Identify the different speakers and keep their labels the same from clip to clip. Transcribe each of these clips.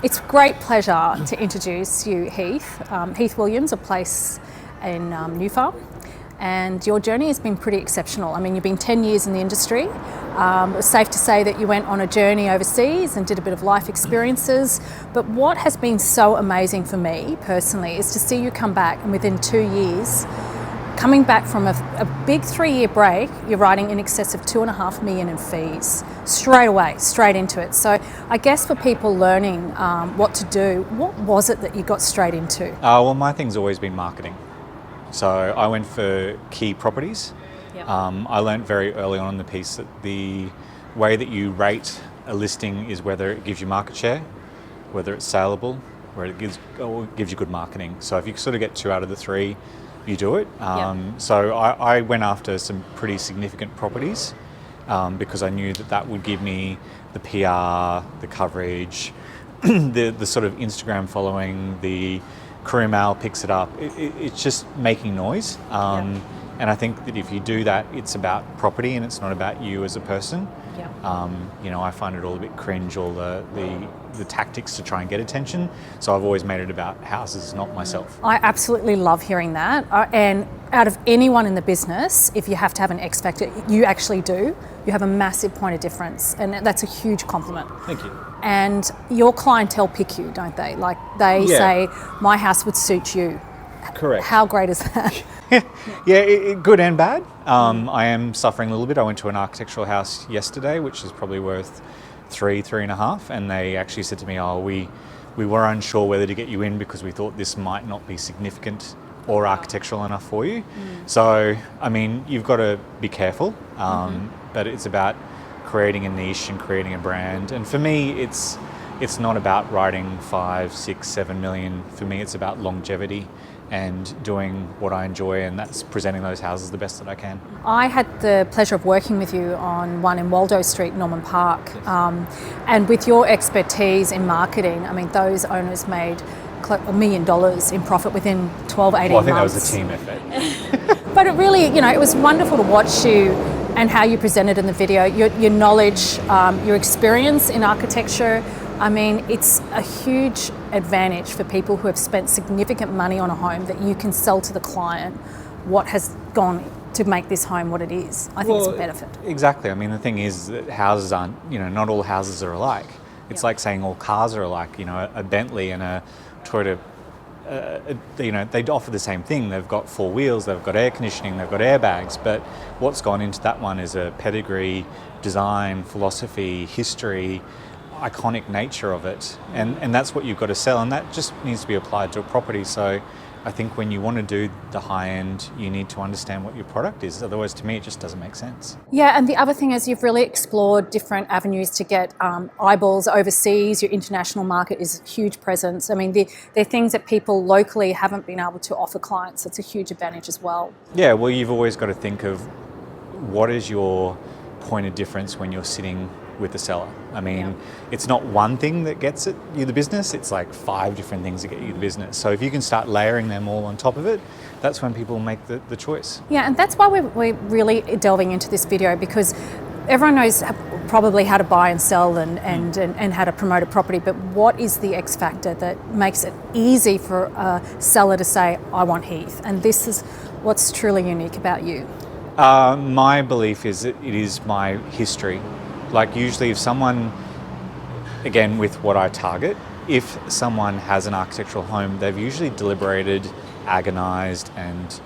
Speaker 1: It's a great pleasure to introduce you, Heath. Heath Williams, a place in New Farm. And your journey has been pretty exceptional. I mean, you've been 10 years in the industry. It's safe to say that you went on a journey overseas and did a bit of life experiences. But what has been so amazing for me personally is to see you come back, and within 2 years, coming back from a big 3-year break, you're writing in excess of $2.5 million in fees straight away, straight into it. So I guess for people learning what to do, what was it that you got straight into?
Speaker 2: Well, my thing's always been marketing. So I went for key properties.
Speaker 1: Yep.
Speaker 2: I learned very early on in the piece that the way that you rate a listing is whether it gives you market share, whether it's saleable, whether it gives you good marketing. So if you sort of get 2 out of the 3, you do it. So I went after some pretty significant properties because I knew that that would give me the PR, the coverage, the sort of Instagram following, the career mail picks it up. It's just making noise. And I think that if you do that, it's about property and it's not about you as a person. I find it all a bit cringe, all the tactics to try and get attention. So I've always made it about houses, not myself.
Speaker 1: I absolutely love hearing that. And out of anyone in the business, if you have to have an X factor, you actually do. You have a massive point of difference, and that's a huge compliment.
Speaker 2: Thank you.
Speaker 1: And your clientele pick you, don't they? Like they say, my house would suit you.
Speaker 2: Correct.
Speaker 1: How great is that?
Speaker 2: Good and bad. I am suffering a little bit. I went to an architectural house yesterday, which is probably worth 3.5, and they actually said to me, we were unsure whether to get you in because we thought this might not be significant or architectural enough for you. So, I mean, you've got to be careful, but it's about creating a niche and creating a brand. And for me, it's not about writing 5, 6, 7 million. For me, it's about longevity and doing what I enjoy, and that's presenting those houses the best that I can.
Speaker 1: I had the pleasure of working with you on one in Waldo Street, Norman Park. And with your expertise in marketing, I mean, those owners made $1 million in profit within 12, 18 months.
Speaker 2: Well, I think that was a team effort.
Speaker 1: But it really, it was wonderful to watch you and how you presented in the video, your knowledge, your experience in architecture. I mean, it's a huge advantage for people who have spent significant money on a home that you can sell to the client what has gone to make this home what it is. I think it's a benefit.
Speaker 2: Exactly. I mean, the thing is that houses aren't, not all houses are alike. It's like saying all cars are alike. A Bentley and a Toyota, they offer the same thing. They've got 4 wheels, they've got air conditioning, they've got airbags, but what's gone into that one is a pedigree, design, philosophy, history, iconic nature of it, and that's what you've got to sell, and that just needs to be applied to a property. So I think when you want to do the high end, you need to understand what your product is. Otherwise, to me, it just doesn't make sense.
Speaker 1: Yeah, and the other thing is you've really explored different avenues to get eyeballs overseas. Your international market is a huge presence. I mean, they're things that people locally haven't been able to offer clients. It's a huge advantage as well.
Speaker 2: Yeah, well, you've always got to think of what is your point of difference when you're sitting with the seller. I mean, it's not one thing that gets you the business, it's like 5 different things that get you the business. So if you can start layering them all on top of it, that's when people make the choice. Yeah,
Speaker 1: and that's why we're really delving into this video, because everyone knows probably how to buy and sell and how to promote a property, but what is the X factor that makes it easy for a seller to say, I want Heath? And this is what's truly unique about you.
Speaker 2: My belief is that it is my history. Like usually if someone, again with what I target, if someone has an architectural home, they've usually deliberated, agonised and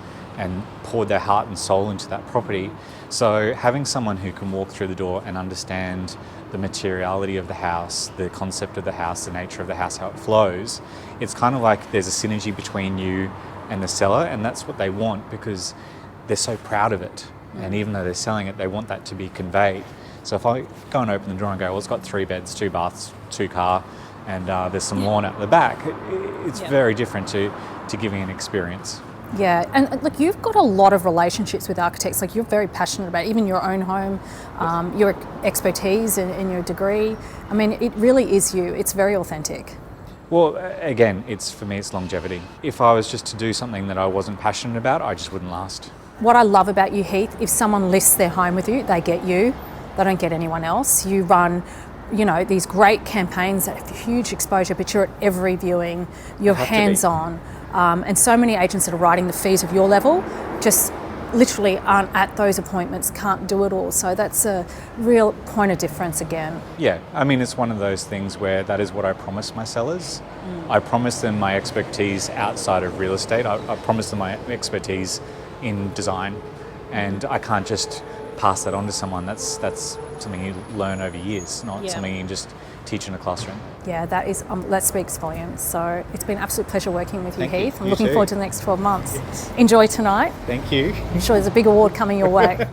Speaker 2: poured their heart and soul into that property. So having someone who can walk through the door and understand the materiality of the house, the concept of the house, the nature of the house, how it flows, it's kind of like there's a synergy between you and the seller, and that's what they want because they're so proud of it. And even though they're selling it, they want that to be conveyed. So if I go and open the door and go, well, it's got 3 beds, 2 baths, 2 car, and there's some lawn out the back, it's very different to giving an experience.
Speaker 1: Yeah, and look, you've got a lot of relationships with architects. Like you're very passionate about even your own home, your expertise and your degree. I mean, it really is you. It's very authentic.
Speaker 2: Well, again, for me, it's longevity. If I was just to do something that I wasn't passionate about, I just wouldn't last.
Speaker 1: What I love about you, Heath, if someone lists their home with you, they get you. They don't get anyone else. You run you know, these great campaigns that have huge exposure, but you're at every viewing, you're hands-on. And so many agents that are writing the fees of your level just literally aren't at those appointments, can't do it all. So that's a real point of difference again.
Speaker 2: Yeah, I mean, it's one of those things where that is what I promise my sellers. I promise them my expertise outside of real estate. I promise them my expertise in design, and I can't just pass that on to someone. That's something you learn over years, not something you can just teach in a classroom.
Speaker 1: Yeah, that speaks volumes. So it's been an absolute pleasure working with you,
Speaker 2: Thank you.
Speaker 1: Heath. I'm
Speaker 2: You
Speaker 1: looking
Speaker 2: too.
Speaker 1: forward to the next 12 months. Enjoy tonight.
Speaker 2: Thank you.
Speaker 1: I'm sure there's a big award coming your way.